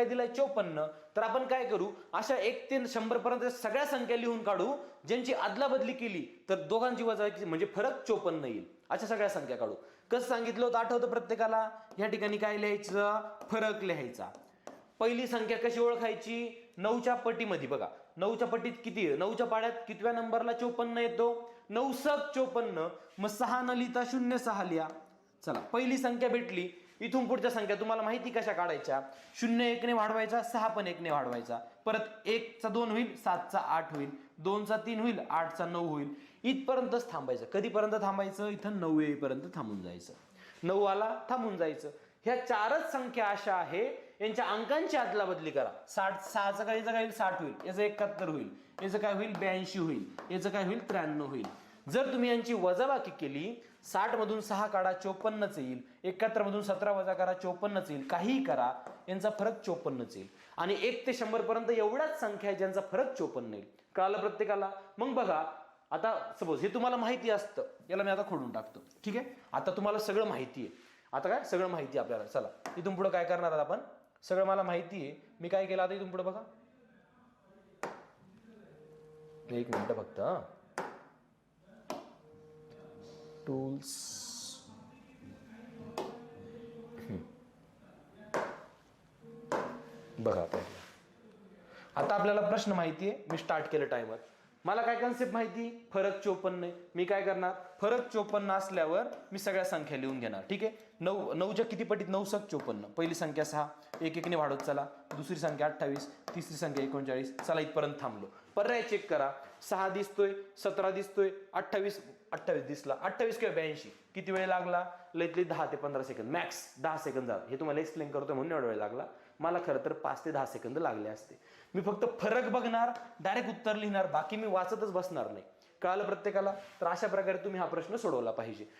काय दिलाय 54. तर आपण काय करू, अशा 1 ते 100 पर्यंत सगळ्या संख्या लिहून काढू, ज्यांची अदलाबदली केली तर दोघांची वजाबाकी म्हणजे फरक 54 येईल. अशा सगळ्या संख्या काढू. कसं सांगितलं होतं आठवतं प्रत्येकाला? या ठिकाणी काय लिहायचं, फरक लिहायचा. पहिली संख्या कशी ओळखायची, 9च्या पटीमध्ये बघा, 9च्या पटीत किती आहे, 9च्या पाड्यात कितव्या नंबरला 54 येतो, 9 सक 54. मग 6 न लिहिता 06 लिहा. चला पहिली संख्या भेटली. इथून पुढच्या संख्या तुम्हाला माहिती कशा काढायच्या, 0 1 ने वाढवायचा, 6 पण 1 ने वाढवायचा, परत 1 चा 2 होईल, 7 चा 8 होईल, 2 चा 3 होईल, 8 चा 9 होईल. इथपर्यंतच थांबायचं. कधीपर्यंत थांबायचं, इथं 9 येईपर्यंत थांबून जायचं. 9 आला थांबून जायचं. ह्या 4च संख्या अशा आहे, यांच्या अंकांची अदलाबदली करा. 6चं काय, याचं काय होईल 60 होईल, याचं 71 होईल, याचं काय होईल 82 होईल, याचं काय होईल 93 होईल. जर तुम्ही यांची वजाबाकी केली, 60 मधून 6 काढा 54च येईल, 71 मधून 17 वजा करा 54च येईल, काहीही करा यांचा फरक 54च येईल. आणि 1 ते 100 पर्यंत एवढ्याच संख्या आहे ज्यांचा फरक 54 येईल. कळालं प्रत्येकाला? मग बघा आता सपोज हे तुम्हाला माहिती असतं, याला मी आता खोडून टाकतो. ठीक आहे, आता तुम्हाला सगळं माहिती आहे. आता काय सगळं माहिती आहे आपल्याला. चला इथून पुढे काय करणार आहात आपण, सगळं मला माहिती आहे. मी काय केलं आता इथून पुढे बघा, 1 मिनिट फक्त. टूल्स, बघा आता आपल्याला प्रश्न माहिती आहे. मी स्टार्ट केलं टाइमर. मला काय कन्सेप्ट माहिती, फरक 54 आहे. मी काय करणार, फरक 54 असल्यावर मी सगळ्या संख्या लिहून घेणार. ठीक आहे, 9च्या किती पटीत, 9 सक 54. पहिली संख्या 6, 1 1 ने वाढवत चला. दुसरी संख्या 28, तिसरी संख्या 39. चला इथपर्यंत थांबलो. पर्याय चेक करा. 6 दिसतोय, 17 दिसतोय, 28 दिसला, 28 किंवा 82. किती वेळ लागला, लईतली 10 ते 15 सेकंद, मॅक्स 10 सेकंद झाला. हे तुम्हाला एक्सप्लेन करतोय म्हणून एवढा वेळ लागला. मला खरं तर 5 ते 10 सेकंद लागले असते. मी फक्त फरक बघणार, डायरेक्ट उत्तर लिहिणार, बाकी मी वाचतच बसणार नाही. कळालं प्रत्येकाला? तर अशा प्रकारे तुम्ही हा प्रश्न सोडवला पाहिजे.